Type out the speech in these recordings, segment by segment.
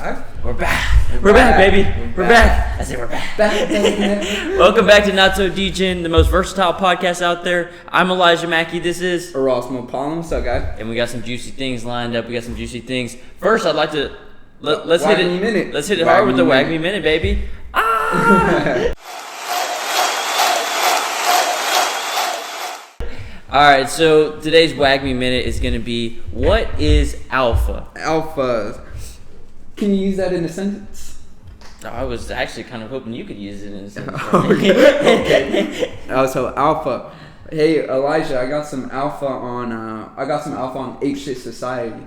back. We're back, baby. We're back. I say we're back. Welcome back to Not So Degen, the most versatile podcast out there. I'm Elijah Mackey. This is Erasmo, Paulin. What's up, guys? And we got some juicy things lined up. First, I'd like to let's hit it. Let's hit it hard with the Wag Me Minute, baby. All right, so today's Wag Me Minute is going to be, what is alpha? Alpha. Can you use that in a sentence? I was actually kind of hoping you could use it in a sentence. Okay. So alpha. Hey, Elijah, I got some alpha on Ape Shit Society.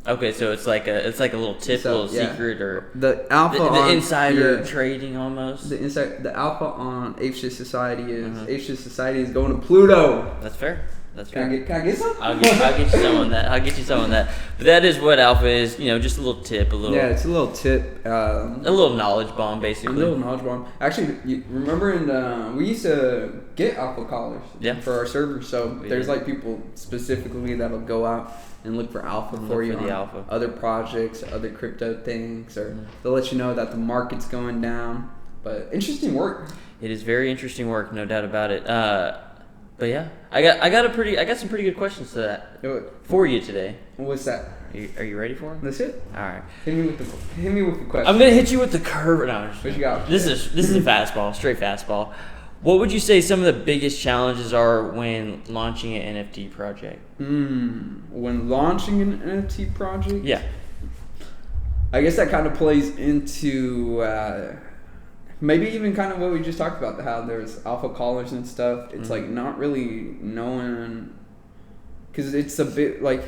Okay, so it's like a little tip, a little secret, or the alpha the insider trading almost. The alpha on Ape Shit Society is Ape Shit Society is going to Pluto. That's fair. Can I get some? I'll get you some on that. But that is what alpha is. You know, just a little tip, it's a little tip. A little knowledge bomb, basically. A little knowledge bomb. Actually, remember we used to get alpha collars for our server. So there's like people specifically that'll go out and look for alpha for you on other projects, other crypto things, or they'll let you know that the market's going down. But interesting work. It is very interesting work, no doubt about it. But yeah, I got some pretty good questions to that for you today. What's that? Are you ready for them? That's it. All right. Hit me with the question. I'm gonna hit you with the curve. No, what you got? This is a fastball, straight fastball. What would you say some of the biggest challenges are when launching an NFT project? When launching an NFT project? Yeah. I guess that kind of plays into maybe even kind of what we just talked about, how there's alpha callers and stuff. It's like not really knowing, because it's a bit like,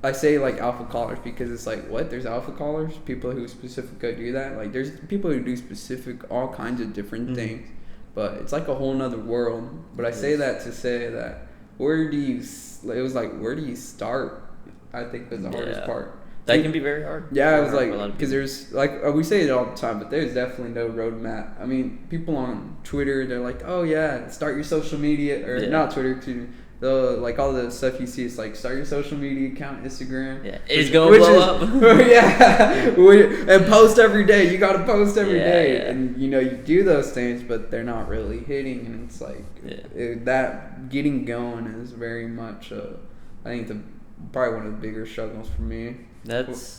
I say like alpha callers because it's like, what? There's alpha callers? People who specifically do that? Like there's people who do specific, all kinds of different things. But it's like a whole nother world. But I say that to say that where do you start? I think was the hardest part. That can be very hard. Yeah, it was like, because there's, like, we say it all the time, but there's definitely no roadmap. I mean, people on Twitter, they're like, oh yeah, start your social media, or not Twitter, excuse me. Like all the stuff you see, it's like start your social media account, Instagram. Yeah, it's gonna blow up. Yeah, and post every day. You gotta post every day, and you know you do those things, but they're not really hitting. And it's like that getting going is very much, I think probably one of the bigger struggles for me.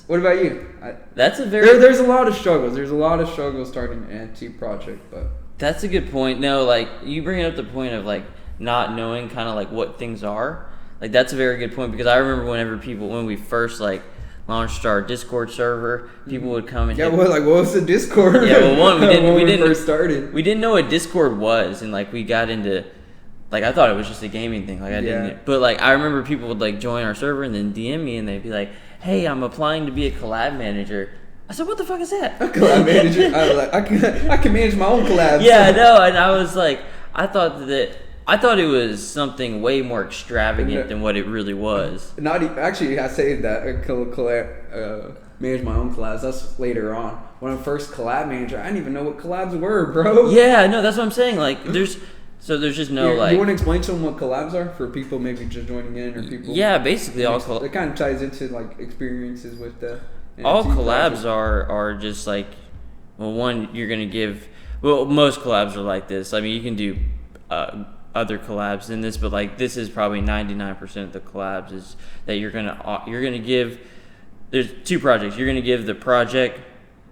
What about you? There's a lot of struggles. There's a lot of struggles starting an NFT project, but that's a good point. No, like you bring up the point of like not knowing kind of like what things are. Like that's a very good point, because I remember when we first like launched our Discord server, people would come and what was the Discord? Yeah, well, we didn't first started. We didn't know what Discord was, and like we got into, like I thought it was just a gaming thing. Like I didn't, but like I remember people would like join our server and then DM me and they'd be like, "Hey, I'm applying to be a collab manager." I said, "What the fuck is that?" A collab manager? I was like, I can manage my own collabs. Yeah, I know, and I was like, I thought it was something way more extravagant than what it really was. Actually, I say that manage my own collabs. That's later on. When I'm first collab manager, I didn't even know what collabs were, bro. Yeah, no, that's what I'm saying. Like, there's just no like. You want to explain to them what collabs are for people maybe just joining in, or people? Yeah, basically all it kind of ties into like experiences with the. All collabs are just like, well, one, you're gonna give. Well, most collabs are like this. I mean, you can do other collabs in this, but like this is probably 99% of the collabs is that you're gonna give. There's two projects. You're gonna give the project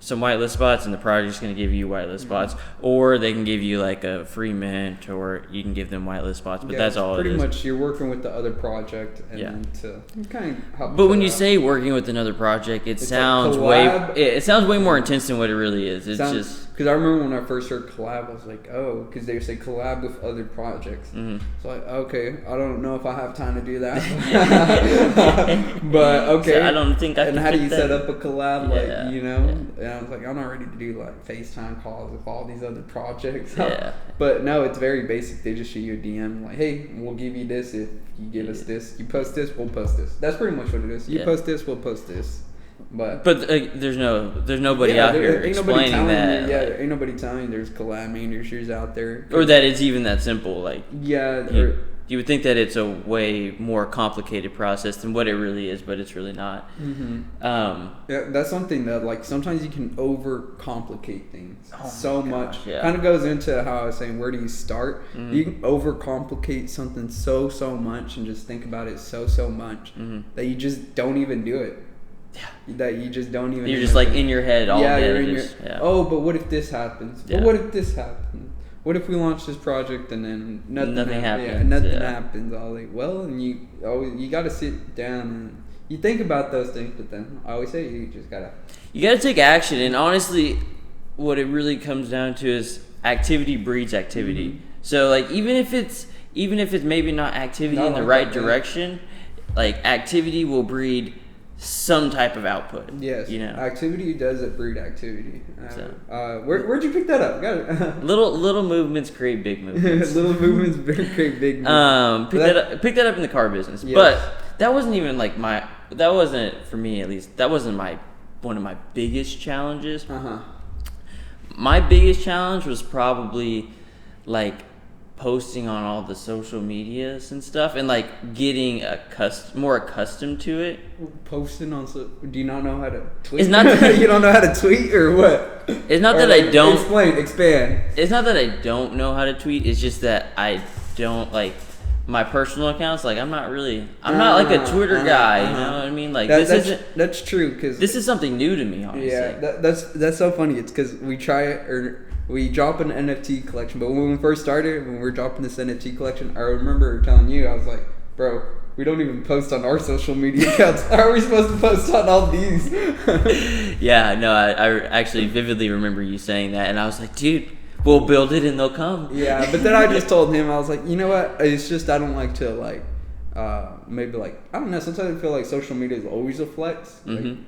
some whitelist spots, and the project's going to give you whitelist spots, or they can give you like a free mint, or you can give them whitelist spots, but that's all it is. Pretty much you're working with the other project and to kind of help. But when you say working with another project, it sounds way more intense than what it really is. It's just because I remember when I first heard collab, I was like, oh, because they say collab with other projects. So like, okay, I don't know if I have time to do that, but okay. So I don't think I can. And how do you set up a collab? Like, you know. And I was like, I'm not ready to do like FaceTime calls with all these other projects. Yeah. But no, it's very basic. They just shoot you a DM like, hey, we'll give you this if you give us this. You post this, we'll post this. That's pretty much what it is. You post this, we'll post this. But there's nobody out here explaining that. Ain't nobody telling you there's collab managers out there. Or that it's even that simple. Like You would think that it's a way more complicated process than what it really is, but it's really not. Yeah, that's something that like sometimes you can overcomplicate things so much. Yeah. Kind of goes into how I was saying, where do you start? You can overcomplicate something so much and just think about it so much that you just don't even do it. Yeah. That you just don't even. You're just like in your head all day. You're in your. Oh, but what if this happens? Yeah. But what if this happens? What if we launch this project and then nothing happens? Yeah, nothing happens. All like, well, and you got to sit down and you think about those things, but then I always say you just gotta take action. And honestly, what it really comes down to is activity breeds activity. So like even if it's maybe not activity in the right direction, like activity will breed some type of output. Yes. You know, activity does breed activity. Where'd you pick that up? Got it. little movements create big movements. Little movements create big movements. Pick that up in the car business. Yes. But that wasn't even like that wasn't for me at least. That wasn't one of my biggest challenges. My biggest challenge was probably like posting on all the social medias and stuff, and like getting more accustomed to it. Posting on do you not know how to tweet? It's not that you don't know how to tweet or what? It's not that I don't expand. It's not that I don't know how to tweet. It's just that I don't like my personal accounts. Like I'm not like a Twitter guy. You know what I mean? Like that's true because this is something new to me. Honestly, yeah, that's so funny. It's because we try it or. We drop an NFT collection, but when we first started, when we were dropping this NFT collection, I remember telling you, I was like, bro, we don't even post on our social media accounts. How are we supposed to post on all these? Yeah, no, I actually vividly remember you saying that, and I was like, dude, we'll build it and they'll come. Yeah, but then I just told him, I was like, you know what? It's just I don't like to like, maybe like, I don't know, sometimes I feel like social media is always a flex. Like,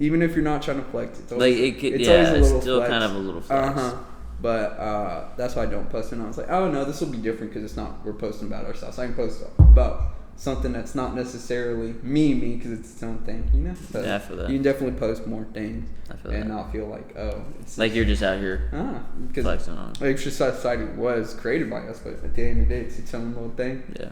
even if you're not trying to flex, it's always, always a little still flex. Kind of a little flex. But that's why I don't post it. And I was like, oh no, this will be different because we're posting about ourselves. I can post about something that's not necessarily me because it's its own thing, you know? So yeah, I feel that. You can definitely post more things and not feel like, it's like you're just out here flexing on. Ape Shit Society was created by us, but at the end of the day, it's its own little thing. Yeah.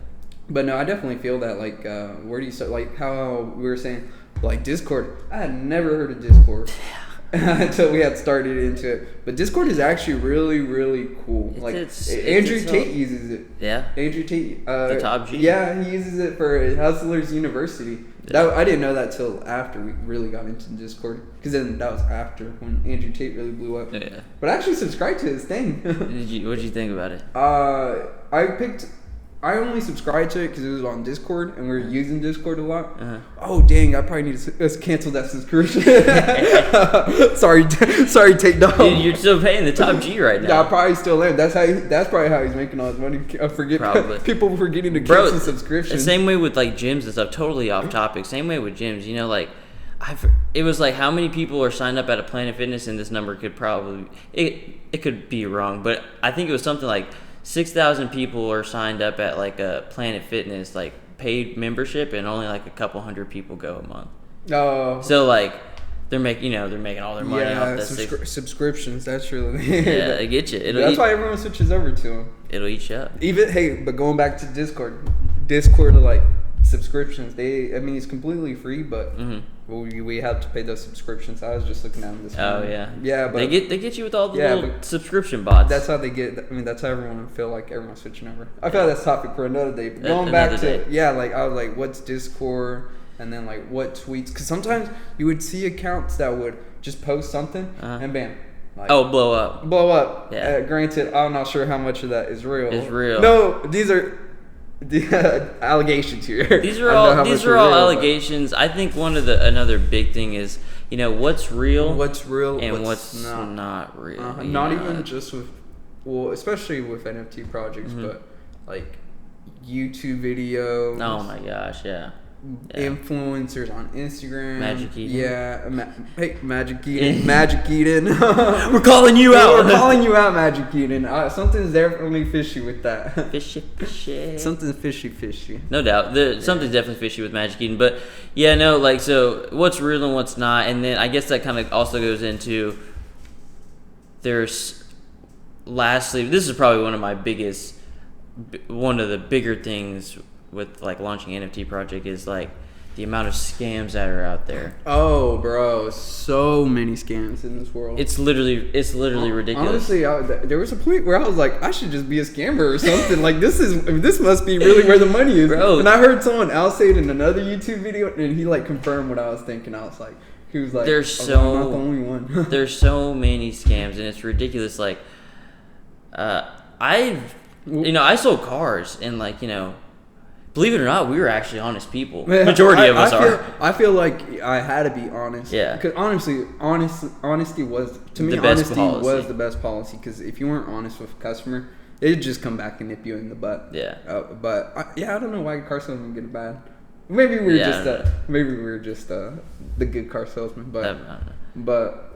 But no, I definitely feel that, like, where do you start? Like how we were saying, like Discord. I had never heard of Discord. Until we had started into it, but Discord is actually really, really cool. Like Andrew Tate uses it. Yeah. Andrew Tate. The top G. Yeah, he uses it for Hustlers University. Yeah. I didn't know that till after we really got into Discord, because then that was after when Andrew Tate really blew up. Yeah. But I actually subscribed to his thing. What did you think about it? I only subscribed to it because it was on Discord and we were using Discord a lot. Oh dang! I probably need to cancel that subscription. sorry, Tate Dog. Dude, you're still paying the top G right now. Yeah, I probably still am. That's probably how he's making all his money. People forgetting to cancel subscriptions. Same way with like gyms and stuff. Totally off topic. Same way with gyms. You know, like it was like how many people are signed up at a Planet Fitness, and this number could probably it could be wrong, but I think it was something like 6,000 people are signed up at like a Planet Fitness like paid membership, and only like a couple hundred people go a month. Oh. So like they're making all their money off that subscriptions. That's really yeah, they get you. That's why everyone switches over to them. It'll eat you up. But going back to Discord like subscriptions. It's completely free, but we have to pay those subscriptions. I was just looking at them this morning. Oh yeah, yeah. But they get you with all the little subscription bots. That's how they get. That's how everyone feel like everyone's switching over. I feel like that's a topic for another day. But going back to like I was like, what's Discord, and then like what tweets? Because sometimes you would see accounts that would just post something and bam. Like, blow up. Yeah. Granted, I'm not sure how much of that is real. It's real. No, these are the allegations here. These are all allegations. I think another big thing is, what's real, and what's not real. Not even just with, especially with NFT projects, but like YouTube videos. Oh my gosh, yeah. Influencers on Instagram. Magic Eden. Yeah. Hey, Magic Eden. Magic Eden. We're calling you out. We're calling you out, Magic Eden. Something's definitely fishy with that. Fishy. Something's fishy. No doubt. Something's definitely fishy with Magic Eden. But, so what's real and what's not. And then I guess that kind of also goes into lastly, this is probably one of my biggest one of the bigger things with like launching an NFT project is like the amount of scams that are out there. Oh, bro, so many scams in this world. It's literally ridiculous. Honestly, there was a point where I was like, I should just be a scammer or something. Like this must be really where the money is. Bro. And I heard someone else say it in another YouTube video, and he like confirmed what I was thinking. I was like, he was like, there's I'm not the only one. There's so many scams, and it's ridiculous. Like, I sold cars, and like, believe it or not, we were actually honest people. Man, Majority of us are. I feel like I had to be honest. Yeah. Because honestly, honesty was, to me, The best honesty policy. was the best policy. Because if you weren't honest with a customer, it'd just come back and nip you in the butt. Yeah. But I don't know why car salesmen get it bad. Maybe we were just the good car salesman. But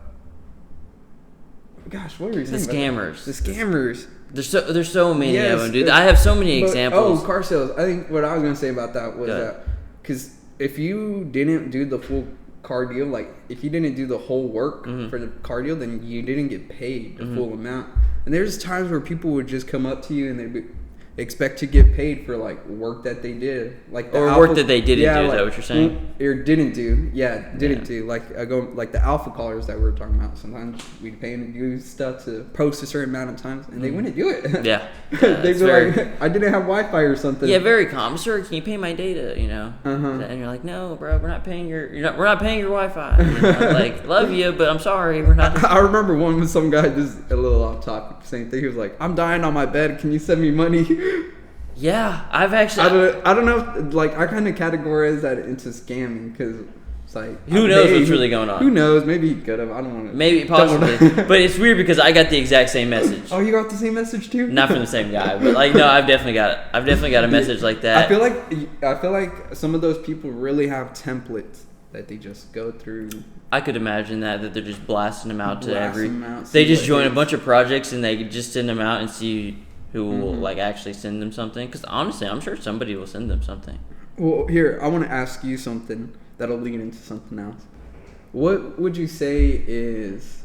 gosh, what were you saying? The scammers. The scammers. There's so many of them, dude. I have so many examples. Oh, car sales. I think what I was gonna say about that was that because if you didn't do the full car deal, like if you didn't do the whole work for the car deal, then you didn't get paid the full amount. And there's times where people would just come up to you and they'd expect to get paid for like work that they did, like work that they didn't do. Is that what you're saying? Or didn't do, didn't do. Like like the alpha callers that we were talking about. Sometimes we'd pay them to do stuff to post a certain amount of times, and they wouldn't do it. Yeah, they'd be like, I didn't have Wi-Fi or something. Yeah, very common. Sir, can you pay my data? And you're like, no, bro, we're not paying your Wi-Fi. Like, love you, but I'm sorry, we're not. I remember one with some guy. This is a little off topic. Same thing. He was like, I'm dying on my bed. Can you send me money? Yeah, I've actually. I don't know. If, like, I kind of categorize that into scamming because it's like, who knows what's really going on? Who knows? Maybe he could have. I don't want to. Maybe possibly, but it's weird because I got the exact same message. Oh, you got the same message too? Not from the same guy, but like, no, I've definitely got a message like that. I feel like some of those people really have templates that they just go through. I could imagine that they're just blasting them out to every. They just join a bunch of projects and they just send them out and see who will like actually send them something. Because honestly, I'm sure somebody will send them something. Well, here, I want to ask you something that'll lead into something else. What would you say is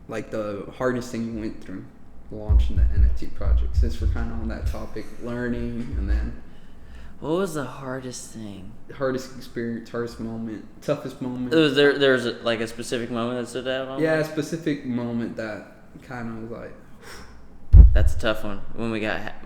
like the hardest thing you went through launching the NFT project? Since we're kind of on that topic, learning, and then what was the hardest thing? Hardest experience, hardest moment, toughest moment. There's like a specific moment that stood out. Yeah, a specific moment that kind of was like. That's a tough one. When we got hacked,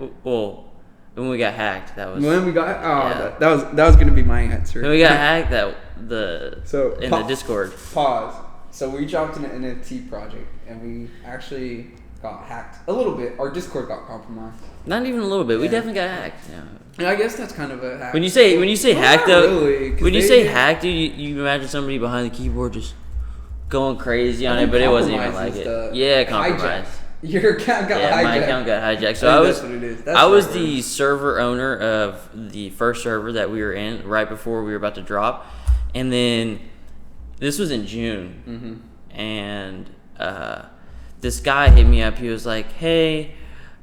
that was. When we got that was gonna be my answer. When we got hacked, the Discord. Pause. So we jumped in an NFT project and we actually got hacked a little bit. Our Discord got compromised. Not even a little bit. We definitely got hacked. Yeah. And I guess that's kind of a hack. When you say hack though, really, when you say hack, dude, you imagine somebody behind the keyboard just going crazy on it, but it wasn't even like it. Yeah, compromised. Your account got hijacked. My account got hijacked. So I was the server owner of the first server that we were in right before we were about to drop, and then this was in June, and this guy hit me up. He was like, "Hey,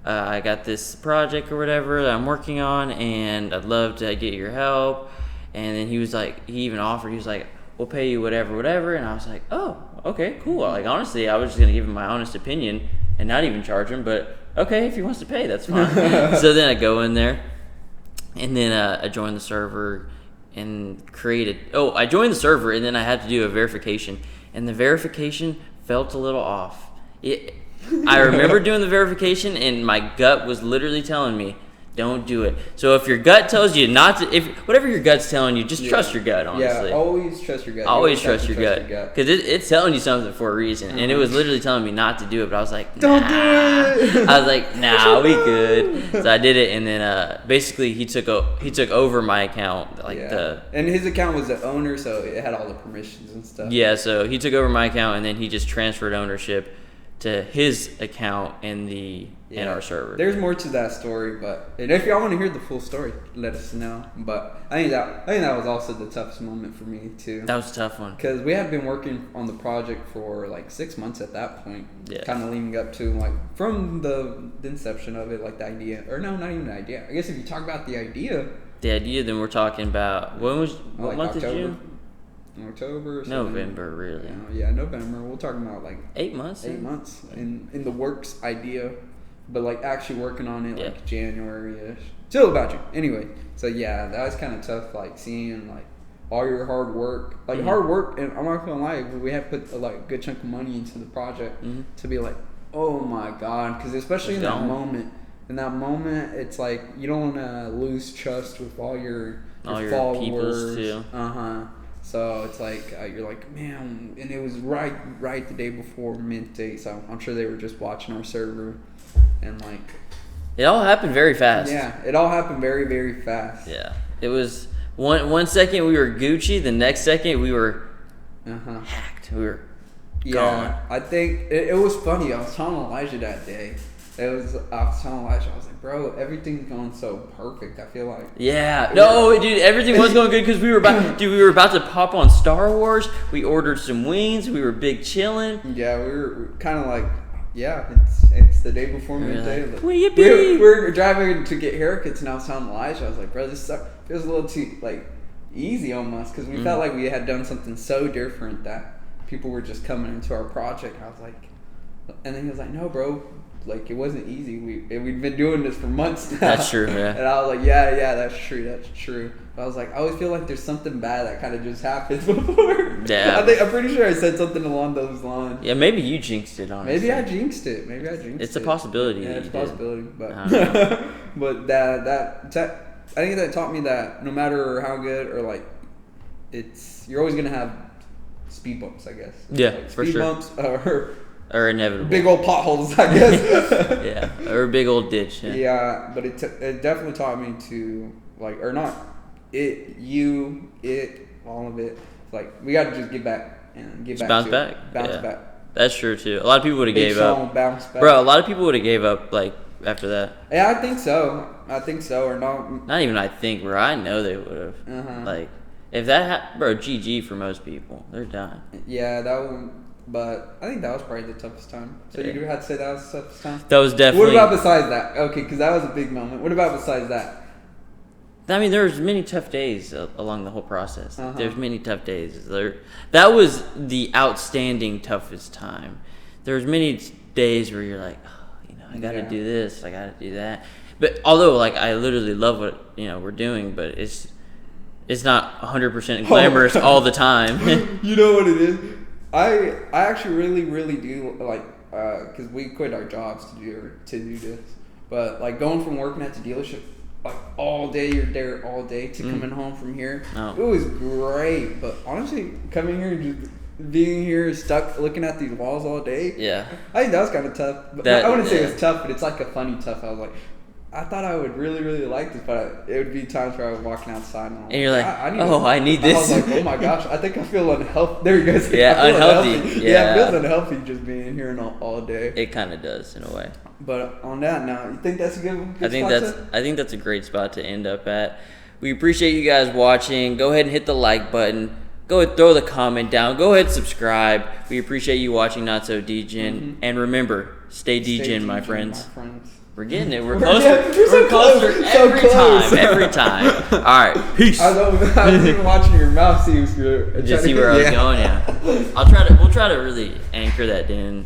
I got this project or whatever that I'm working on, and I'd love to get your help." And then he was like, he even offered. He was like, "We'll pay you whatever." And I was like, "Oh, okay, cool." Like honestly, I was just gonna give him my honest opinion and not even charge him, but okay, if he wants to pay, that's fine. So then I go in there, and then I joined the server and I joined the server, and then I had to do a verification, and the verification felt a little off. I remember doing the verification, and my gut was literally telling me, don't do it. So if your gut tells you not to, whatever your gut's telling you, just trust your gut, honestly. Yeah, always trust your gut. Always trust your gut. Because it's telling you something for a reason. And it was literally telling me not to do it, but I was like, nah. Don't do it! I was like, nah, we good. So I did it, and then basically he took over my account. And his account was the owner, so it had all the permissions and stuff. Yeah, so he took over my account, and then he just transferred ownership to his account in our server. There's more to that story, and if y'all want to hear the full story, let us know. But I think that was also the toughest moment for me too. That was a tough one because we had been working on the project for like 6 months at that point. Yeah. Kind of leading up to like from the inception of it, like the idea, or no, not even the idea. I guess if you talk about the idea, then we're talking about what like month October, is June? October or November, really. Yeah, November. We're talking about like 8 months. 8 months in the works idea. but like actually working on it like January-ish. Still about you. Anyway, so yeah, that was kind of tough, like seeing like all your hard work, like hard work, and I'm not gonna lie, we have put a like good chunk of money into the project to be like, oh my god, because especially in that moment, it's like you don't want to lose trust with all your followers. Peoples too. So it's like you're like, man, and it was right the day before mint day, so I'm sure they were just watching our server, and like it all happened very fast. Yeah, it all happened very, very fast. Yeah, it was one second we were Gucci, the next second we were hacked. We were gone. I think it was funny. I was telling Elijah that day. I was telling Elijah, I was like, bro, everything's going so perfect. I feel like dude, everything was going good because we were about to pop on Star Wars. We ordered some wings. We were big chilling. Yeah, we were kind of like, it's the day before midday. Like, we're driving to get haircuts, and I was telling Elijah, I was like, bro, this feels a little too like easy almost, because we felt like we had done something so different that people were just coming into our project. I was like, and then he was like, no, bro. Like, it wasn't easy. We'd been doing this for months now. That's true, yeah. And I was like, yeah, that's true. But I was like, I always feel like there's something bad that kind of just happened before. Yeah. I'm pretty sure I said something along those lines. Yeah, maybe you jinxed it, honestly. Maybe I jinxed it. It's a possibility. Yeah, it's a possibility. But but I think that taught me that no matter how good or like, you're always going to have speed bumps, I guess. Yeah, like for sure. Speed bumps are inevitable. Big old potholes, I guess. Yeah, or a big old ditch. Yeah, but it definitely taught me to, like, or not, all of it. Like, we got to just get back and get back. Bounce back. That's true too. A lot of people would have gave up. Bounce back. Bro, a lot of people would have gave up like after that. Yeah, I think so, or not. Not even I think, bro. I know they would have. Like, if that happened, bro, GG for most people. They're done. Yeah, that one. But I think that was probably the toughest time. So you have to say that was the toughest time? That was definitely... What about besides that? Okay, because that was a big moment. What about besides that? I mean, there was many tough days along the whole process. There's many tough days. That was the outstanding toughest time. There was many days where you're like, I got to do this, I got to do that. But although, like, I literally love what we're doing, but it's not 100% glamorous all the time. You know what it is? I actually really do like, because we quit our jobs to do this, but like going from working at the dealership like all day, you're there all day, to coming home from here, it was great. But honestly, coming here and just being here stuck looking at these walls all day, I think that was kind of tough. But I wouldn't say it was tough, but it's like a funny tough. I was like, I thought I would really like this, but it would be times where I was walking outside and you're like, I need this. I was like, oh my gosh, I think I feel unhealthy. There you go. Yeah, unhealthy. Yeah, it feels unhealthy just being here all day. It kind of does in a way. But on that note, you think that's a good spot? I think that's a great spot to end up at. We appreciate you guys watching. Go ahead and hit the like button. Go ahead, throw the comment down. Go ahead and subscribe. We appreciate you watching Not So Degen. And remember, stay Degen, my friends. We're getting it. We're closer. We're closer every time. All right. Peace. I was even watching your mouth, see where I was going. Yeah. We'll try to really anchor that in.